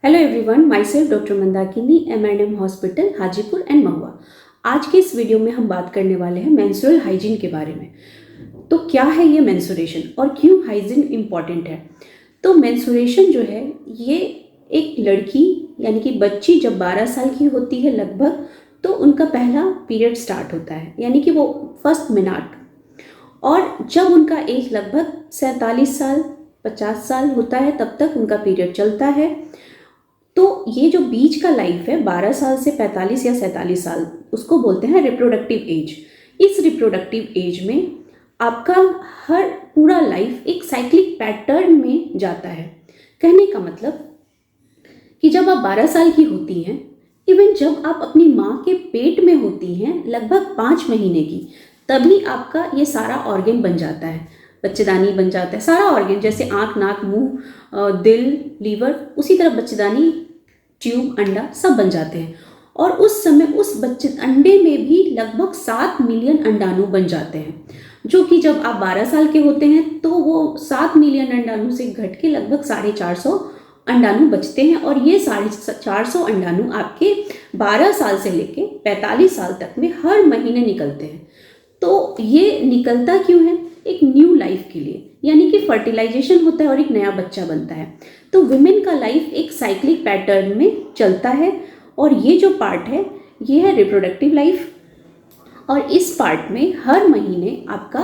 Hello everyone, myself doctor Mandakini, M&M hospital Hajipur and Mahua. आज के इस वीडियो में हम बात करने वाले हैं मेंस्ट्रुअल हाइजीन के बारे में। तो क्या है ये मेंस्ट्रुएशन और क्यों हाइजीन इम्पॉर्टेंट है? तो मेंस्ट्रुएशन जो है ये एक लड़की यानी कि बच्ची जब 12 साल की होती है लगभग, तो उनका पहला पीरियड स्टार्ट होता है, यानी कि वो फर्स्ट मिनाट। और जब उनका एज लगभग 47 साल 50 साल होता है तब तक उनका पीरियड चलता है। तो ये जो बीच का लाइफ है 12 साल से 45 या 47 साल, उसको बोलते हैं रिप्रोडक्टिव एज। इस रिप्रोडक्टिव एज में आपका हर पूरा लाइफ एक साइक्लिक पैटर्न में जाता है। कहने का मतलब कि जब आप 12 साल की होती हैं, इवन जब आप अपनी माँ के पेट में होती हैं लगभग 5 महीने की, तभी आपका ये सारा ऑर्गन बन जाता है, बच्चेदानी बन जाता है। सारा ऑर्गन जैसे आँख, नाक, मुंह, दिल, लीवर, उसी तरह बच्चेदानी, ट्यूब, अंडा सब बन जाते हैं। और उस समय उस बच्चे अंडे में भी लगभग 7 मिलियन अंडाणु बन जाते हैं, जो कि जब आप 12 साल के होते हैं तो वो 7 मिलियन अंडाणु से घट के लगभग 450 अंडाणु बचते हैं। और ये 450 अंडाणु आपके 12 साल से लेके 45 साल तक में हर महीने निकलते हैं। तो ये निकलता क्यों है? एक न्यू लाइफ के लिए, यानी कि फर्टिलाइजेशन होता है और एक नया बच्चा बनता है। तो वुमेन का लाइफ एक साइक्लिक पैटर्न में चलता है। और ये जो पार्ट है ये है रिप्रोडक्टिव लाइफ। और इस पार्ट में हर महीने आपका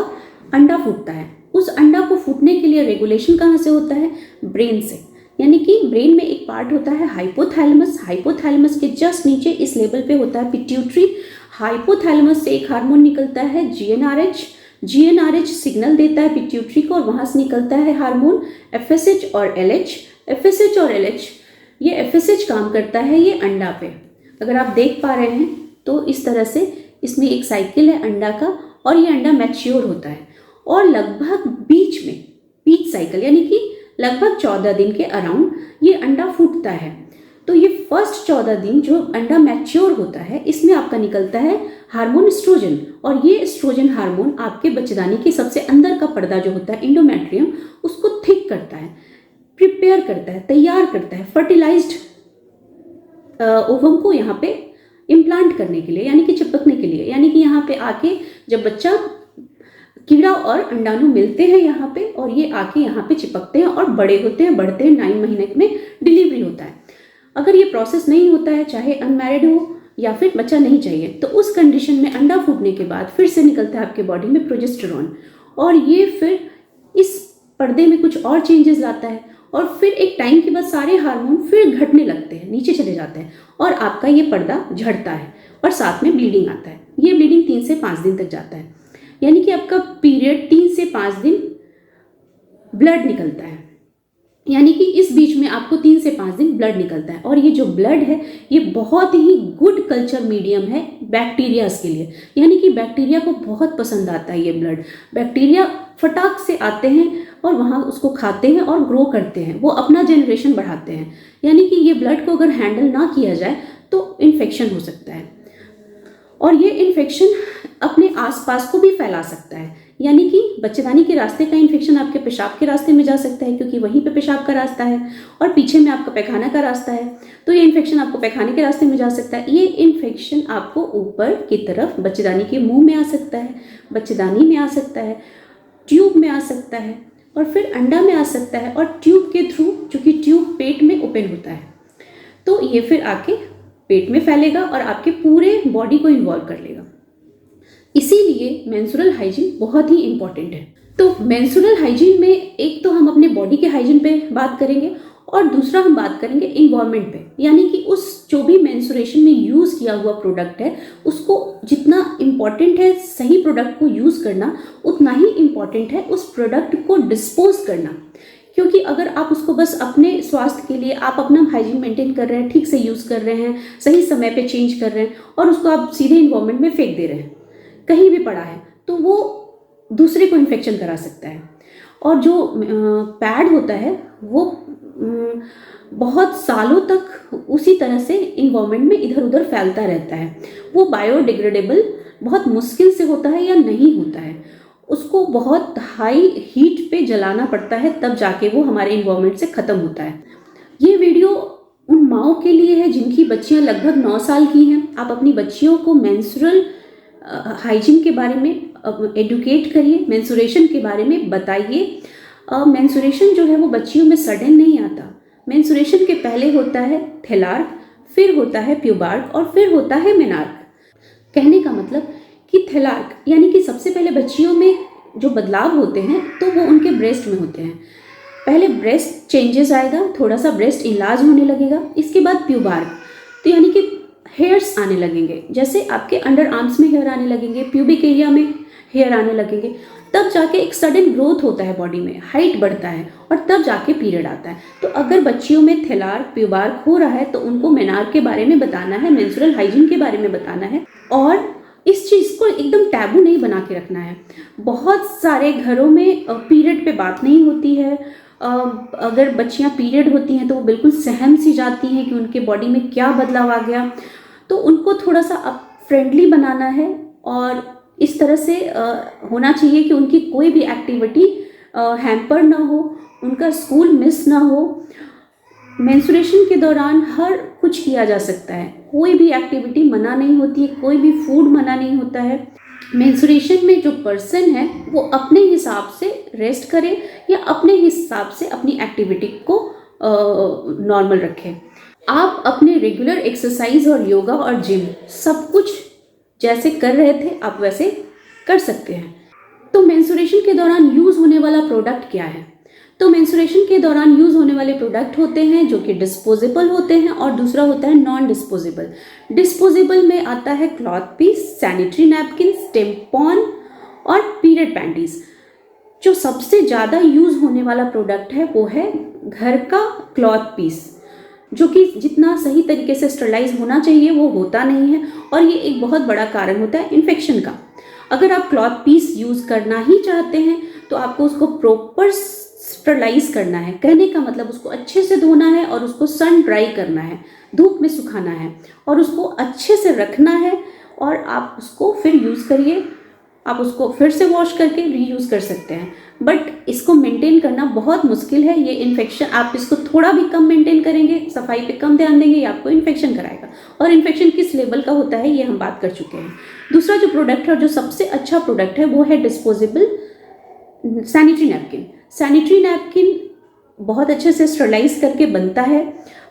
अंडा फूटता है। उस अंडा को फूटने के लिए रेगुलेशन कहाँ से होता है? ब्रेन से। यानी कि ब्रेन में एक पार्ट होता है हाइपोथैलेमस। हाइपोथैलेमस के जस्ट नीचे इस लेवल पे होता है पिट्यूटरी। हाइपोथैलेमस से एक हार्मोन निकलता है GnRH। GnRH सिग्नल देता है पिट्यूटरी को और वहाँ से निकलता है हार्मोन FSH और LH। FSH और LH, ये FSH काम करता है ये अंडा पे। अगर आप देख पा रहे हैं तो इस तरह से इसमें एक साइकिल है अंडा का, और ये अंडा मैच्योर होता है और लगभग बीच में पीच साइकिल यानी कि लगभग 14 दिन के अराउंड ये अंडा फूटता है। तो ये फर्स्ट 14 दिन जो अंडा मैच्योर होता है इसमें आपका निकलता है हार्मोन एस्ट्रोजन। और ये एस्ट्रोजन हार्मोन आपके बच्चेदानी के सबसे अंदर का पर्दा जो होता है इंडोमेट्रियम, उसको थिक करता है, प्रिपेयर करता है, तैयार करता है फर्टिलाइज्ड ओवम को यहाँ पे इम्प्लांट करने के लिए, यानी कि चिपकने के लिए। यानी कि यहाँ पे आके जब बच्चा, कीड़ा और अंडाणु मिलते हैं यहाँ पे और ये आके यहाँ पे चिपकते हैं और बड़े होते हैं, बढ़ते हैं। 9 महीने में डिलीवरी होता है। अगर ये प्रोसेस नहीं होता है, चाहे अनमैरिड हो या फिर बच्चा नहीं चाहिए, तो उस कंडीशन में अंडा फूटने के बाद फिर से निकलता है आपके बॉडी में प्रोजेस्टेरॉन, और ये फिर इस पर्दे में कुछ और चेंजेस लाता है। और फिर एक टाइम के बाद सारे हार्मोन फिर घटने लगते हैं, नीचे चले जाते हैं और आपका ये पर्दा झड़ता है और साथ में ब्लीडिंग आता है। ये ब्लीडिंग 3 से 5 दिन तक जाता है, यानी कि आपका पीरियड 3 से 5 दिन ब्लड निकलता है। यानी कि इस बीच में आपको 3 से 5 दिन ब्लड निकलता है। और ये जो ब्लड है ये बहुत ही गुड कल्चर मीडियम है बैक्टीरियाज के लिए, यानी कि बैक्टीरिया को बहुत पसंद आता है ये ब्लड। बैक्टीरिया फटाक से आते हैं और वहाँ उसको खाते हैं और ग्रो करते हैं, वो अपना जनरेशन बढ़ाते हैं। यानी कि ये ब्लड को अगर हैंडल ना किया जाए तो इन्फेक्शन हो सकता है, और ये इन्फेक्शन अपने आसपास को भी फैला सकता है। यानी कि बच्चेदानी के रास्ते का इन्फेक्शन आपके पेशाब के रास्ते में जा सकता है, क्योंकि वहीं पे पेशाब का रास्ता है और पीछे में आपका पैखाना का रास्ता है। तो ये इन्फेक्शन आपको पैखाने के रास्ते में जा सकता है। ये इन्फेक्शन आपको ऊपर की तरफ बच्चेदानी के मुंह में आ सकता है, बच्चेदानी में आ सकता है, ट्यूब में आ सकता है और फिर अंडा में आ सकता है, और ट्यूब के थ्रू, चूँकि ट्यूब पेट में ओपन होता है, तो ये फिर आके पेट में फैलेगा और आपके पूरे बॉडी को इन्वॉल्व कर लेगा। इसीलिए मेंस्ट्रुअल हाइजीन बहुत ही इंपॉर्टेंट है। तो मेंस्ट्रुअल हाइजीन में एक तो हम अपने बॉडी के हाइजीन पे बात करेंगे और दूसरा हम बात करेंगे इन्वायरमेंट पे, यानी कि उस जो भी मेंस्ट्रुएशन में यूज़ किया हुआ प्रोडक्ट है उसको जितना इम्पॉर्टेंट है सही प्रोडक्ट को यूज़ करना, उतना ही इम्पॉर्टेंट है उस प्रोडक्ट को डिस्पोज करना। क्योंकि अगर आप उसको बस अपने स्वास्थ्य के लिए, आप अपना हाइजीन मेंटेन कर रहे हैं, ठीक से यूज़ कर रहे हैं, सही समय पे चेंज कर रहे हैं और उसको आप सीधे इन्वायरमेंट में फेंक दे रहे हैं, कहीं भी पड़ा है, तो वो दूसरे को इन्फेक्शन करा सकता है। और जो पैड होता है वो बहुत सालों तक उसी तरह से इन्वायरमेंट में इधर उधर फैलता रहता है। वो बायोडिग्रेडेबल बहुत मुश्किल से होता है या नहीं होता है, उसको बहुत हाई हीट पे जलाना पड़ता है, तब जाके वो हमारे इन्वायरमेंट से ख़त्म होता है। ये वीडियो बच्चियां लगभग 9 साल की हैं, आप अपनी बच्चियों को मेंस्ट्रुअल हाइजीन के बारे में एडुकेट करिए, मेंस्ट्रुएशन के बारे में बताइए। मेंस्ट्रुएशन जो है वो बच्चियों में सडन नहीं आता। मेंस्ट्रुएशन के पहले होता है थेलार्क, फिर होता है प्यूबार्क और फिर होता है मेनार्क। कहने का मतलब कि थेलार्क यानी कि सबसे पहले बच्चियों में जो बदलाव होते हैं तो वो उनके ब्रेस्ट में होते हैं। पहले ब्रेस्ट चेंजेस आएगा, थोड़ा सा ब्रेस्ट इलाज होने लगेगा। इसके बाद प्यूबार्क, तो यानी कि हेयर्स आने लगेंगे, जैसे आपके अंडर आर्म्स में हेयर आने लगेंगे, प्यूबिक एरिया में हेयर आने लगेंगे। तब जाके एक सडन ग्रोथ होता है बॉडी में, हाइट बढ़ता है और तब जाके पीरियड आता है। तो अगर बच्चियों में थेलार्क प्यूबार्क हो रहा है तो उनको मेनार्क के बारे में बताना है, मेंस्ट्रुअल हाइजीन के बारे में बताना है और इस चीज़ को एकदम टैबू नहीं बना के रखना है। बहुत सारे घरों में पीरियड पे बात नहीं होती है। अगर बच्चियां पीरियड होती हैं तो वो बिल्कुल सहम सी जाती हैं कि उनके बॉडी में क्या बदलाव आ गया। तो उनको थोड़ा सा फ्रेंडली बनाना है और इस तरह से होना चाहिए कि उनकी कोई भी एक्टिविटी हैम्पर ना हो, उनका स्कूल मिस ना हो। मेंस्ट्रुएशन के दौरान हर कुछ किया जा सकता है, कोई भी एक्टिविटी मना नहीं होती है, कोई भी फूड मना नहीं होता है। मेंस्ट्रुएशन में जो पर्सन है वो अपने हिसाब से रेस्ट करे या अपने हिसाब से अपनी एक्टिविटी को नॉर्मल रखे। आप अपने रेगुलर एक्सरसाइज और योगा और जिम सब कुछ जैसे कर रहे थे आप वैसे कर सकते हैं। तो मेंस्ट्रुएशन के दौरान यूज़ होने वाला प्रोडक्ट क्या है? तो मेंस्ट्रुएशन के दौरान यूज़ होने वाले प्रोडक्ट होते हैं जो कि डिस्पोजेबल होते हैं और दूसरा होता है नॉन डिस्पोजेबल। डिस्पोजेबल में आता है क्लॉथ पीस, सैनिटरी नैपकिन, टेम्पॉन और पीरियड पैंटीज। जो सबसे ज़्यादा यूज़ होने वाला प्रोडक्ट है वो है घर का क्लॉथ पीस, जो कि जितना सही तरीके से स्टरलाइज होना चाहिए वो होता नहीं है और ये एक बहुत बड़ा कारण होता है इन्फेक्शन का। अगर आप क्लॉथ पीस यूज़ करना ही चाहते हैं तो आपको उसको प्रॉपर स्टरलाइज करना है। कहने का मतलब उसको अच्छे से धोना है और उसको सन ड्राई करना है, धूप में सुखाना है और उसको अच्छे से रखना है और आप उसको फिर यूज़ करिए। आप उसको फिर से वॉश करके रीयूज़ कर सकते हैं, बट इसको मेंटेन करना बहुत मुश्किल है। ये इन्फेक्शन, आप इसको थोड़ा भी कम मेंटेन करेंगे, सफाई पे कम ध्यान देंगे, ये आपको इन्फेक्शन कराएगा। और इन्फेक्शन किस लेवल का होता है ये हम बात कर चुके हैं। दूसरा जो प्रोडक्ट है, जो सबसे अच्छा प्रोडक्ट है, वो है disposable sanitary napkin. Sanitary napkin बहुत अच्छे से स्टरलाइज करके बनता है।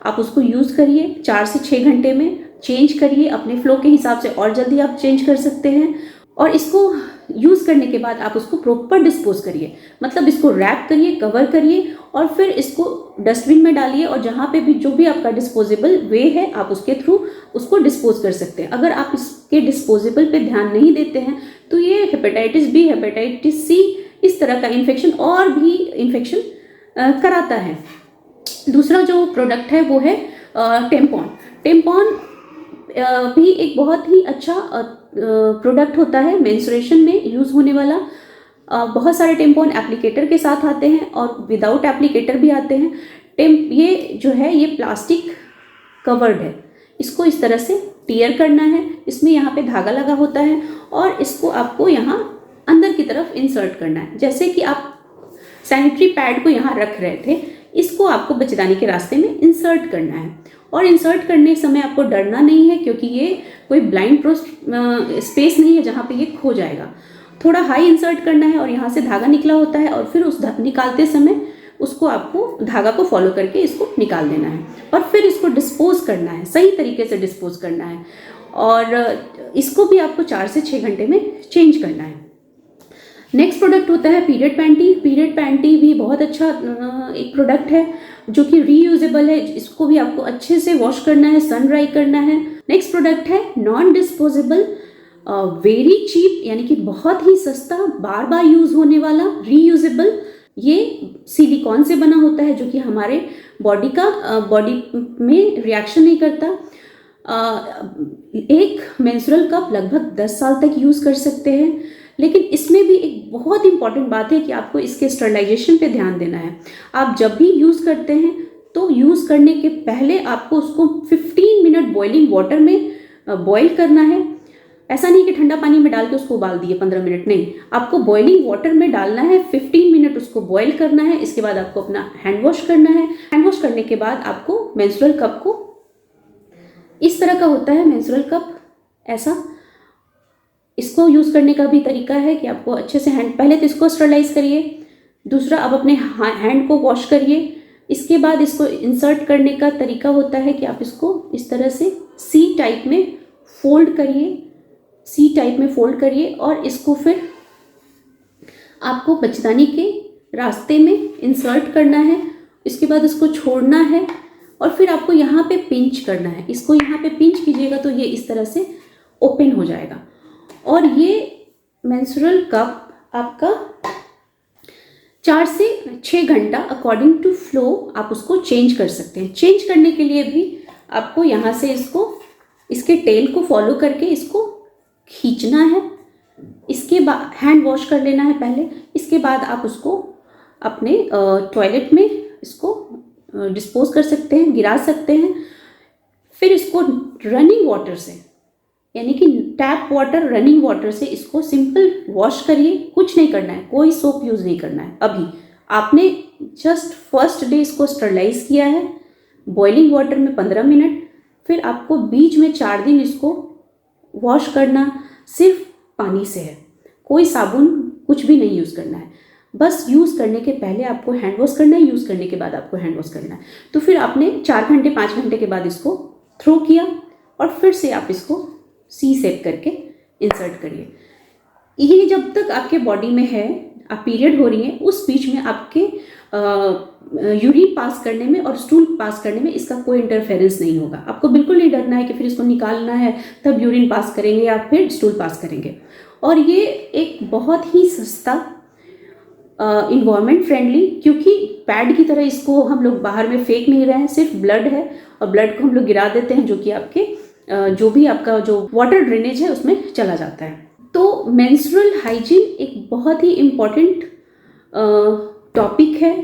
आप उसको यूज़ करिए, 4 से 6 घंटे में चेंज करिए, अपने फ्लो के हिसाब से और जल्दी आप चेंज कर सकते हैं। और इसको यूज़ करने के बाद आप उसको प्रॉपर डिस्पोज करिए, मतलब इसको रैप करिए, कवर करिए और फिर इसको डस्टबिन में डालिए और जहाँ पे भी जो भी आपका डिस्पोजेबल वे है आप उसके थ्रू उसको डिस्पोज कर सकते हैं। अगर आप इसके डिस्पोजेबल पे ध्यान नहीं देते हैं तो ये हेपेटाइटिस बी, हेपेटाइटिस सी, इस तरह का इन्फेक्शन और भी इन्फेक्शन कराता है। दूसरा जो प्रोडक्ट है वो है टेम्पॉन। टेम्पॉन भी एक बहुत ही अच्छा प्रोडक्ट होता है मेंस्ट्रुएशन में यूज़ होने वाला। बहुत सारे टेम्पॉन एप्लीकेटर के साथ आते हैं और विदाउट एप्लीकेटर भी आते हैं। ये जो है ये प्लास्टिक कवर्ड है, इसको इस तरह से टियर करना है, इसमें यहाँ पे धागा लगा होता है और इसको आपको यहाँ अंदर की तरफ इंसर्ट करना है। जैसे कि आप सैनिटरी पैड को यहाँ रख रहे थे, इसको आपको बच्चेदानी के रास्ते में इंसर्ट करना है। और इंसर्ट करने समय आपको डरना नहीं है, क्योंकि ये कोई ब्लाइंड स्पेस नहीं है जहाँ पे ये खो जाएगा। थोड़ा हाई इंसर्ट करना है और यहाँ से धागा निकला होता है और फिर उस निकालते समय उसको आपको धागा को फॉलो करके इसको निकाल देना है और फिर इसको डिस्पोज करना है, सही तरीके से डिस्पोज करना है। और इसको भी आपको 4 से 6 घंटे में चेंज करना है। नेक्स्ट प्रोडक्ट होता है पीरियड पैंटी। पीरियड पैंटी भी बहुत अच्छा एक प्रोडक्ट है जो कि रीयूजेबल है। इसको भी आपको अच्छे से वॉश करना है, सन ड्राई करना है। नेक्स्ट प्रोडक्ट है नॉन डिस्पोजेबल, वेरी चीप, यानी कि बहुत ही सस्ता, बार बार यूज होने वाला, रीयूजेबल। ये सिलिकॉन से बना होता है जो कि हमारे बॉडी में रिएक्शन नहीं करता। एक मेंस्ट्रुअल कप लगभग 10 साल तक यूज कर सकते हैं। लेकिन इसमें भी एक बहुत इंपॉर्टेंट बात है कि आपको इसके स्टरलाइजेशन पे ध्यान देना है। आप जब भी यूज़ करते हैं तो यूज़ करने के पहले आपको उसको 15 मिनट बॉइलिंग वाटर में बॉईल करना है। ऐसा नहीं कि ठंडा पानी में डाल के उसको उबाल दिए 15 मिनट, नहीं, आपको बॉइलिंग वाटर में डालना है, 15 मिनट उसको बॉईल करना है। इसके बाद आपको अपना हैंड वॉश करना है। हैंड वॉश करने के बाद आपको मेंस्ट्रुअल कप को इस तरह का होता है मेंस्ट्रुअल कप। ऐसा इसको यूज़ करने का भी तरीका है कि आपको अच्छे से हैंड, पहले तो इसको स्टरलाइज करिए, दूसरा अब अपने हैंड को वॉश करिए। इसके बाद इसको इंसर्ट करने का तरीका होता है कि आप इसको इस तरह से सी टाइप में फोल्ड करिए और इसको फिर आपको बच्चेदानी के रास्ते में इंसर्ट करना है। इसके बाद इसको छोड़ना है और फिर आपको यहाँ पे पिंच करना है। इसको यहाँ पे पिंच कीजिएगा तो ये इस तरह से ओपन हो जाएगा और ये मेंस्ट्रुअल कप आपका 4 से 6 घंटा अकॉर्डिंग टू फ्लो आप उसको चेंज कर सकते हैं। चेंज करने के लिए भी आपको यहाँ से इसके टेल को फॉलो करके इसको खींचना है। इसके बाद हैंड वॉश कर लेना है पहले। इसके बाद आप उसको अपने टॉयलेट में इसको डिस्पोज कर सकते हैं, गिरा सकते हैं। फिर इसको रनिंग वाटर से, यानी कि टैप वाटर, रनिंग वाटर से इसको सिंपल वॉश करिए। कुछ नहीं करना है, कोई सोप यूज़ नहीं करना है। अभी आपने जस्ट फर्स्ट डे इसको स्टरलाइज किया है बॉइलिंग वाटर में 15 मिनट, फिर आपको बीच में 4 दिन इसको वॉश करना सिर्फ पानी से है। कोई साबुन कुछ भी नहीं यूज़ करना है। बस यूज़ करने के पहले आपको हैंड वॉश करना है, यूज़ करने के बाद आपको हैंड वॉश करना है। तो फिर आपने 4 घंटे 5 घंटे के बाद इसको थ्रो किया और फिर से आप इसको सी सेप करके इंसर्ट करिए। ये जब तक आपके बॉडी में है, आप पीरियड हो रही है, उस बीच में आपके यूरिन पास करने में और स्टूल पास करने में इसका कोई इंटरफेरेंस नहीं होगा। आपको बिल्कुल नहीं डरना है कि फिर इसको निकालना है तब यूरिन पास करेंगे या फिर स्टूल पास करेंगे। और ये एक बहुत ही सस्ता, इन्वायरमेंट फ्रेंडली, क्योंकि पैड की तरह इसको हम लोग बाहर में फेंक नहीं रहे हैं, सिर्फ ब्लड है और ब्लड को हम लोग गिरा देते हैं, जो कि आपके जो भी आपका जो वाटर ड्रेनेज है उसमें चला जाता है। तो मेंस्ट्रुअल हाइजीन एक बहुत ही इम्पॉर्टेंट टॉपिक है,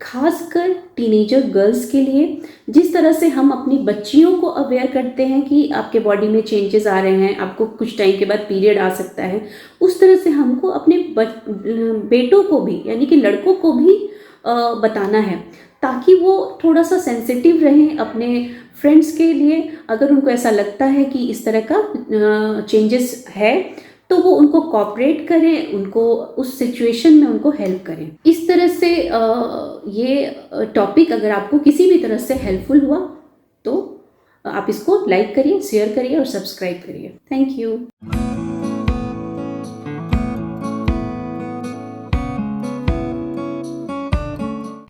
खासकर टीनेजर गर्ल्स के लिए। जिस तरह से हम अपनी बच्चियों को अवेयर करते हैं कि आपके बॉडी में चेंजेस आ रहे हैं, आपको कुछ टाइम के बाद पीरियड आ सकता है, उस तरह से हमको अपने बेटों को भी, यानी कि लड़कों को भी बताना है, ताकि वो थोड़ा सा सेंसिटिव रहें अपने फ्रेंड्स के लिए। अगर उनको ऐसा लगता है कि इस तरह का चेंजेस है तो वो उनको कोऑपरेट करें, उनको उस सिचुएशन में उनको हेल्प करें। इस तरह से ये टॉपिक अगर आपको किसी भी तरह से हेल्पफुल हुआ तो आप इसको लाइक करिए, शेयर करिए और सब्सक्राइब करिए। Thank you.